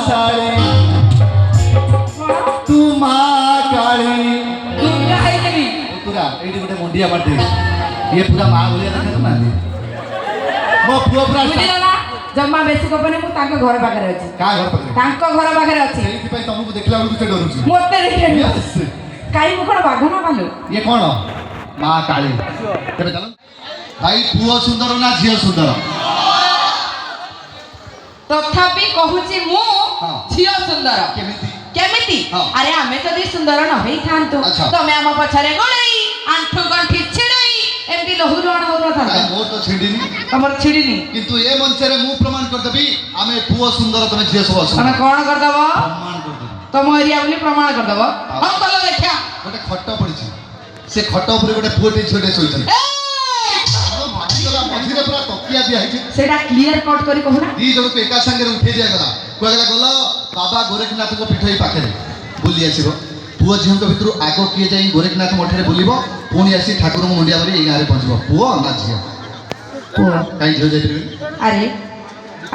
शाली तू माँ काली दुर्गा है देवी पूरा एडी गोटे मुंडिया मारदे ये पूरा माँ बोलिया देखा ना मो पुओ पूरा बुझिला ना जम्मा बेसी कपने मु तांको घर पाखरे अछि का घर पकड़े तांको घर पाखरे अछि सेही पई तुमको देखला बेलू से डरुची मोते देखे यस काई मु कोन बाघ ना बालू ये कौन माँ काली तेरे चलो भाई पुओ सुंदर ना झियो सुंदर तथापि कहूची मु हाँ। झियो सुंदर केमिति केमिति हाँ। अरे आमे जदि सुंदर न होई थांतु अच्छा। तमे आम पछरे गोळई आंठु गंठी छिड़ई एमती लहुरुण हो न काई थांतु मोर तो छिडिनी तमर छिड़ीनी किंतु ए मंचरे मु प्रमाण कर देबी आमे पुओ सुंदर तमे झियो सब तमे सुंदर कोन कर दबो प्रमाण कर देबी तम एरिया बोली प्रमाण कर दबो हम कल देखिया गोटे खट पड़िछि से खट ऊपर गोटे पुओटे छोटे सोइछन ए भागीगला मझिरे पूरा तकिया दिया है सेटा क्लियर कट करी कहू ना दी जण को एका संगे उठे दिया गला कोगला गला बाबा गोरखनाथ को पिठई पाखे बुली आसीबो पुओ झियो को भितरु आगो किए जाई गोरखनाथ मठरे बुलिबो पुणी आसी ठाकुर मुंडिया बरी ए गारे पहुंचबो पुओ ना झियो पुओ काई झियो जाई अरे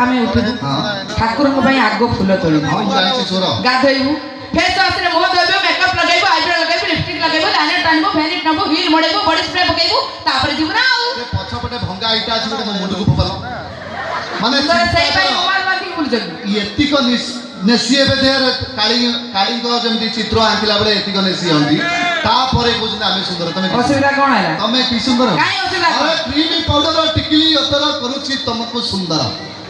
आमे उठिबु हां ठाकुर को भाई आगो फूल तोड़िबु हां जाई छोरो गाधोइबु फेस वाश रे मुंह धोइबु मेकअप लगाइबु आईब्रो लगाइबु लिपस्टिक लगाइबु लाइनर टानबु फेनिक नबु व्हील मोड़ेबु बॉडी स्प्रे पकाइबु तापर जिबु ना आउ से पछपटे भंगा इटा अछि गोटे मुंडु को फुपालो माने तोरे सही भाई मोबाइल बांधी बुल जल्दी एतिको नेसी एबे देर काली काली को जेमति चित्र आंकिला बळे एतिको नेसी हंदी तापरे बुझना आमे सुंदर तमे असुविधा कोन हैला तमे की सुंदर काई असुविधा अरे क्रीम पाउडर टिकली अतर करूची तुमको सुंदर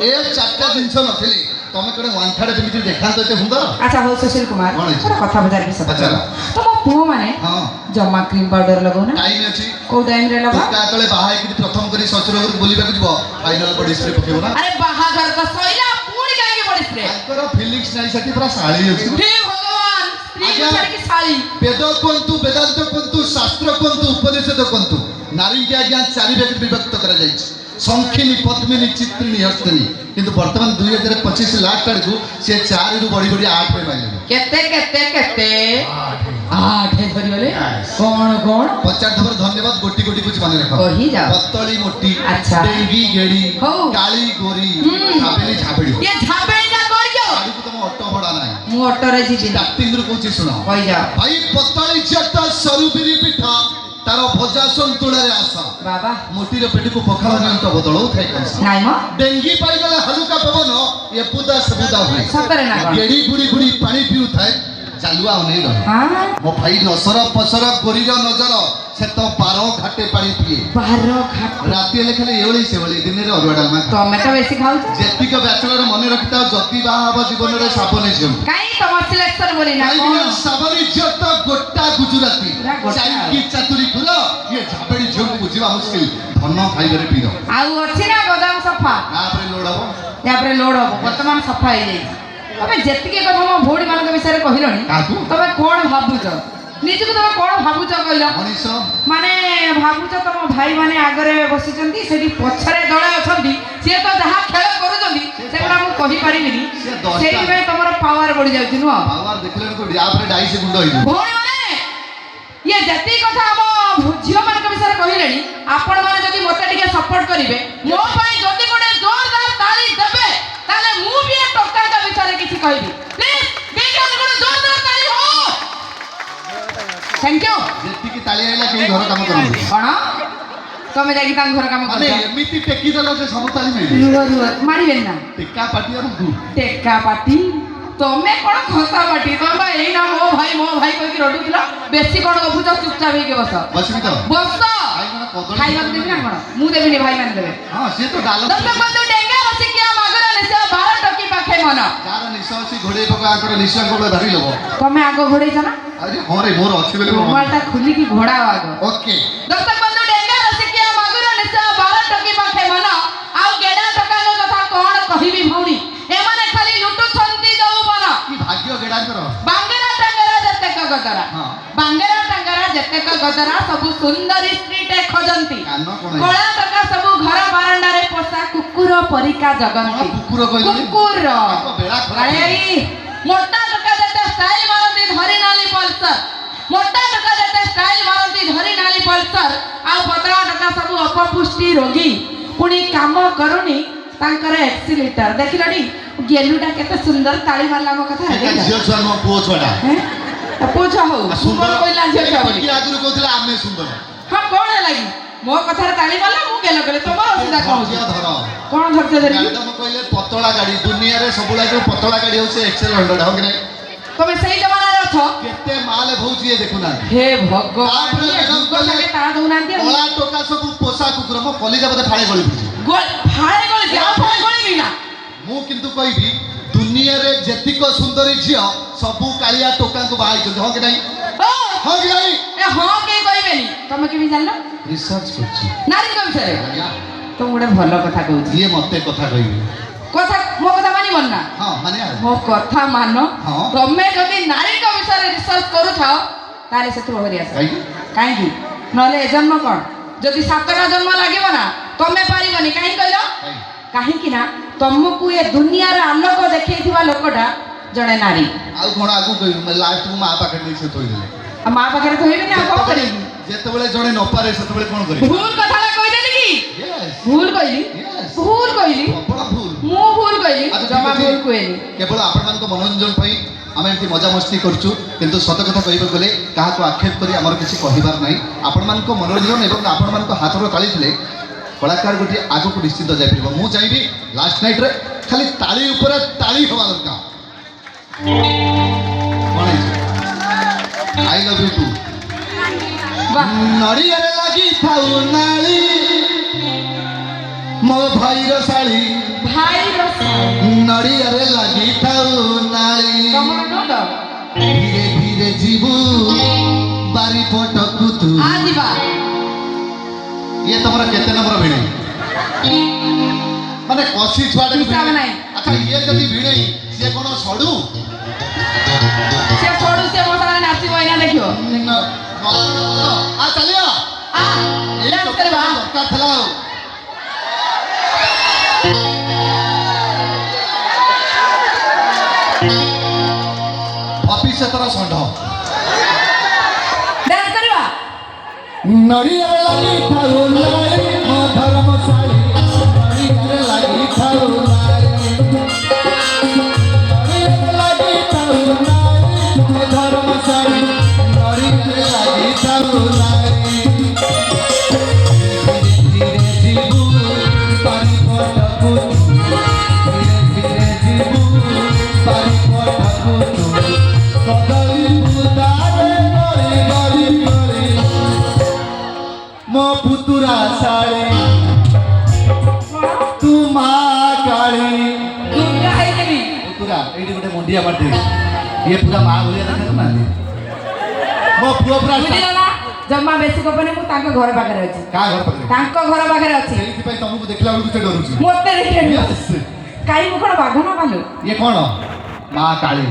ए चारटा जिंस नथिली तमे कोडे वन थर्ड बिमिति देखांत एते सुंदर अच्छा हो सुशील कुमार कौन है? थोड़ा कथा बजार की सब अच्छा। तो मो पुओ माने हां जमा क्रीम पाउडर लगो ना टाइम अछि को टाइम रे लगा का तळे बाहाय कि प्रथम करी ससुर घर बोलिबा को जिवो फाइनल बॉडी स्प्रे पकेबो ना अरे बाहाघर तो सइला पूरी काहे के बॉडी स्प्रे तांकर फीलिंग्स नाही सती पूरा साळी अछि हे भगवान स्त्री आज्ञा। को की साली वेद कोंतु वेदांत कोंतु शास्त्र कोंतु उपनिषद कोंतु नारी के आज्ञा चारि भाग विभक्त करा जायछि संखिनी पद्मिनी चित्रिणी हस्तिनी किंतु वर्तमान 2025 लास्ट आड़ को से 4 रु बड़ी बड़ी 8 पे माइले केते केते केते 8 धरि बोले Yes. कोन कोन 50 धबर धन्यवाद गोटी गोटी कुछ माने रखो कही जाओ पत्तली मोटी अच्छा। डेंगी गेड़ी हो। काली गोरी हम्म। छापेली छापेड़ी ये झाबेई ना करियो आड़ी को तुम ऑटो भड़ा नाही मु ऑटो रे जीबी ना स्टार्टिंग रु कोची सुनो कही जाओ भाई पत्तली जट सरुबिरी पिठा तार भजा संतुळारे आशा बाबा मोटीर पेटी को पखाळ नियंत बदलौ थाई कंसा नाइ म डेंगी पाई गले हलुका पवन ये पुदा सबुदा हुए सतरे ना कोन गेड़ी बुड़ी बुड़ी पानी पिउ थाए चालुआ नहीं रहे हां मो भाई नसर पसर गोरीर नजर से तो 12 घाटे पानी पिए 12 घाट राति हेले खाली एवली से ओली दिन रे अरुआ डालमा तमे तो बेसी खाउ जेतिक बैचलर मने रखिता जति बाहाब जीवन रे साबने झम काई तम सिलेक्शन बोली ना काई कोन बिना साबने जत गोटा गुजराती पूरा गोटा। चाई की चातुरी खुलो ये झाबेड़ी झम बुझिबा मुश्किल धन खाइबरे पीरो आउ अछि ना गोदाम सफा तापरे लोड हबो या पर लोड हो वर्तमान सफा हो जाई तमे जेतिके कथा मो भोडी मान के विषय कहिलनी काकू तमे कोन भाबुछ निजको तमे कोन भाबुछ कहिलो मनीष माने भाबुछ तम भाई माने आगरे बसिचंती सेठी पछरे दळे अछंती से तो जहा खेल करूचंती सेटा मु कहि परिबिनी से दसटा- सेही में तमर पावर बढ़ी जाउची नु बाबा देखले तो यापरे डाई से गुंड होइबो भोडी माने ये जति कथा हम झियो मान के विषय कहिलेनी आपण माने जदि मते टिके सपोर्ट करिवे मो पई जदि कोडे जोरदार ताली देबे ताले मु भी ए टक्का का विचार किछि कहिबी प्लीज बेगन कोडे जोरदार ताली हो थैंक यू जेतिकी ताली आइला के घर काम करू कोन तमे जाई तां घर काम माने कर एमिति टेकी देला से सब ताली मिले रुवा रुवा मारिबेन ना टेका पाटी और दू टेक्का पाटी तमे कोन खसा पाटी तमे बा एई ना मो भाई कहि कि रडुला बेसी कोन गफुच चुपचाप हे के बस बसबी तो बस भाई माने कदली खाइबा देबी ना कोन मु देबी भाई मान देबे हां से तो डाल दस बंधु डेंगा बसी किया मागरा निसे 12 टकी पाखे मन जार निशासी घोड़े पका आकर निशान को धरि लबो तमे आगो घोड़े छ ना अरे हो रे मोर अछि बेले मोबाइल ता खुली की घोड़ा आगो ओके दस बंधु डेंगा बसी किया मागरा निसे 12 टकी पाखे मन आउ गेडा टका नो कथा कोन कहिबी भौणी ए माने खाली लुटु छंती जाऊ बन की भाग्य गेडा करो बांगेरा टांगरा जतेक गदरा हां बांगेरा टांगरा जतेक गदरा सब सुंदरी स्त्रीटे खोजंती कान कोन कळा टका सब घर बारंडा रे पोसा कुकुर परिका जगंती कुकुर कहली कुकुर आपको बेड़ा खराब अरे मोटा टका जते स्टाइल मारंती धरी नाली पल्सर मोटा टका जते स्टाइल मारंती धरी नाली पल्सर आ पतला टका सब अपपुष्टि रोगी पुणी काम करूनी ତାଙ୍କର ଏକ୍ସିଲିଟର ଦେଖିଲଟି ଗେଲୁଟା କେତେ ସୁନ୍ଦର ତାଳି ମାରିଲା ମୋ କଥା ଝିଅ ଛୁଆ ନୁହଁ ପୁଅ ଛୁଆଟା ପୁଅ ଛୁଆ ହଉ ସୁନ୍ଦର କହିଲା ଝିଅ ଛୁଆ ବୋଲି ଆଗରୁ କହୁଥିଲେ ଆମେ ସୁନ୍ଦର ହଁ କଣ ହେଲା କି ମୋ କଥାରେ ତାଳି ମାରିଲା ମୁଁ ଗେଲ କଲେ ତମର ଅସୁବିଧା କଣ ହଉଛି ଧର କଣ ଧୈର୍ଯ୍ୟ ଧରି ମ୍ୟାଡାମ କହିଲେ ପତଳା ଗାଡି ଦୁନିଆରେ ସବୁବେଳେ ପତଳା ଗାଡି ହଉଛି ଏକ୍ସେଲ 100 ହଉ କି ନାହିଁ ତମେ ସେଇ ଜମାନାରେ ଅଛ କେତେ ମାଲ ଭଉଚି ଏ ଦେଖୁନାହାନ୍ତି ହେ ଭଗବାନ ତା ଦଉନାହାନ୍ତି କଳା ଟୋକା ସବୁ ପୋଷା କୁକୁର ମୋ କଲିଜା ବୋଧେ ଫାଳେ ଗଳି ପଡୁଛି ଫାଳେ ଗଳି ଆଉ ଫାଳେ ଗଳିବି ନା ମୁଁ କିନ୍ତୁ କହିବି ଦୁନିଆରେ ଯେତିକ ସୁନ୍ଦରୀ ଝିଅ ସବୁ କାଳିଆ ଟୋକାଙ୍କୁ ବାହା ହେଇଛନ୍ତି ହଁ କି ନାହିଁ ହଁ କି ନାହିଁ ହଁ କେହି କହିବେନି ତମେ କେମିତି ଜାଣିଲ ରିସର୍ଚ୍ଚ କରୁଛି ନାରୀଙ୍କ ବିଷୟରେ ତ ଗୋଟେ ଭଲ କଥା କହୁଛି ଯିଏ ମତେ କଥା କହିବି କଥା ମୋ କଥା ମାନିବନି ନା ହଁ ମାନିଆ ମୋ କଥା ମାନ ହଁ। ତମେ ଯଦି ନାରୀଙ୍କ ବିଷୟରେ ରିସର୍ଚ୍ଚ କରୁଥାଅ ତାହେଲେ ସେଥିରୁ ଓହରି ଆସ କାହିଁକି ନହେଲେ ଏ ଜନ୍ମ କ'ଣ ଯଦି 7ଟା ଜନ୍ମ ଲାଗିବ ନା ତମେ ପାରିବନି କାହିଁକି କହିଲ କାହିଁକି ନା ତମକୁ ଏ ଦୁନିଆର ଆଲୋକ ଦେଖେଇଥିବା ଲୋକଟା ଜଣେ ନାରୀ ଆଉ କ'ଣ ଆଗକୁ କହିବି ଲାଷ୍ଟକୁ ମା ପାଖରେ ନେଇ ସେ ଥୋଇଦେଲେ ଆଉ ମା ପାଖରେ ଥୋଇବି ନା କ'ଣ କରିବି ଯେତେବେଳେ ଜଣେ ନ ପାରେ ସେତେବେଳେ କ'ଣ କରିବି ଭୁଲ କଥାଟା କହିଦେଲି କି Yes. ଭୁଲ କହିଲି Yes. ଭୁଲ କହିଲି ପ୍ରବଳ ଭୁଲ ମୁଁ ଭୁଲ କହିଲି ଜମା ଭୁଲ କୁହେନି କେବଳ ଆପଣମାନଙ୍କ ମନୋରଞ୍ଜନ ପାଇଁ ଆମେ ଏମିତି ମଜାମସ୍ତି କରୁଛୁ କିନ୍ତୁ ସତ କଥା କହିବାକୁ ଗଲେ କାହାକୁ ଆକ୍ଷେପ କରି ଆମର କିଛି କହିବାର ନାହିଁ ଆପଣମାନଙ୍କ ମନୋରଞ୍ଜନ ଏବଂ ଆପଣମାନଙ୍କ ହାତର ତାଳି ଥିଲେ କଳାକାର ଗୋଟିଏ ଆଗକୁ ନିଶ୍ଚିତ ଯାଇପାରିବ ମୁଁ ଚାହିଁବି ଲାଷ୍ଟ ନାଇଟ୍ରେ ଖାଲି ତାଳି ଉପରେ ତାଳି ହେବା ଦରକାର କ'ଣ ହେଇଛି ଆଇ ଲଭ୍ ୟୁ ଟୁ ନଡ଼ିଆରେ ଲାଗିଥାଉ ନାଳି ମୋ ଭାଇର ଶାଳୀ ନଡ଼ିଆରେ ଲାଗିଥାଉ ନାଳି ଧୀରେ ଧୀରେ ଯିବୁ ବାରିପଟକୁ ତୁ ଇଏ ତମର କେତେ ନମ୍ବର ଭିଣେଇ ମାନେ କଷି ଛୁଆଟେ ଆଚ୍ଛା ଇଏ ଯଦି ଭିଣେଇ ସିଏ କ'ଣ ସଡୁ ସେ ସଡୁ ସେ ମୋ ସାଙ୍ଗରେ ନାଚିବ ଏଇନା ଦେଖିବ ଚାଲିଆ ଦରକାର ଥିଲା ଆଉ ଭବିଷ୍ୟତର ଷଣ୍ଢ ନଡ଼ିଆରେ ଲାଗିଥାଉ ନାରୀ ମୋ ଧର୍ମଶାଳୀ ନଡ଼ିଆରେ ଲାଗିଥାଉ ନାରୀ ନଡ଼ିଆରେ ଲାଗିଥାଉ ନାରୀ ମୋ ଧର୍ମଶାଳୀ ନଡ଼ିଆରେ ଲାଗିଥାଉ ନାରୀ ଧୀରେ ଯିବୁ ବାରିପଟକୁ ଧୀରେ ଧୀରେ ଯିବୁ ବାରିପଟକୁ କଦଳୀ ବୁଦାରେ ଗଳି ଗଳି ଗଳି ମୋ ପୁତୁରା ଶାଳୀ ତୁ ମା କାଳୀ ପୁତୁରା ଏଇଠି ଗୋଟେ ମୁଣ୍ଡିଆ ମାରିଦେବି ଇଏ ପୁରା ମା ଭଳିଆ ଦେଖାଯାଉନାହାନ୍ତି ମୋ ପୁଅ ପୁରା ଜମା ବେଶୀ କପନି ମୁଁ ତାଙ୍କ ଘର ପାଖରେ ଅଛି କାହା ଘର ପାଖରେ ତାଙ୍କ ଘର ପାଖରେ ଅଛି ସେଇଥିପାଇଁ ତମକୁ ଦେଖିଲା ବେଳକୁ ସେ ଡରୁଛି ମତେ ଦେଖିନି କାହିଁ ମୁଁ କ'ଣ ବାଘ ନା ଭାଲୁ ଇଏ କ'ଣ ମା କାଳୀ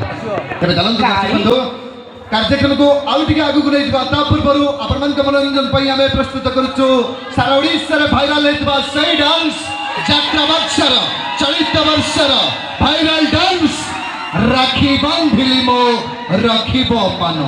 ତେବେ ଚାଲନ୍ତୁ ବନ୍ଧୁ କାର୍ଯ୍ୟକ୍ରମକୁ ଆଉ ଟିକେ ଆଗକୁ ନେଇଯିବା ତା ପୂର୍ବରୁ ଆପଣମାନଙ୍କ ମନୋରଞ୍ଜନ ପାଇଁ ଆମେ ପ୍ରସ୍ତୁତ କରୁଛୁ ସାରା ଓଡ଼ିଶାରେ ଭାଇରାଲ ହେଇଥିବା ସେଇ ଡାନ୍ସ ଯାତ୍ରା ବର୍ଷର ଚଳିତ ବର୍ଷର ଭାଇରାଲ ଡାନ୍ସ ରାକ୍ଷୀ ବାନ୍ଧିଲି ମୋ ରଖିବ ମାନ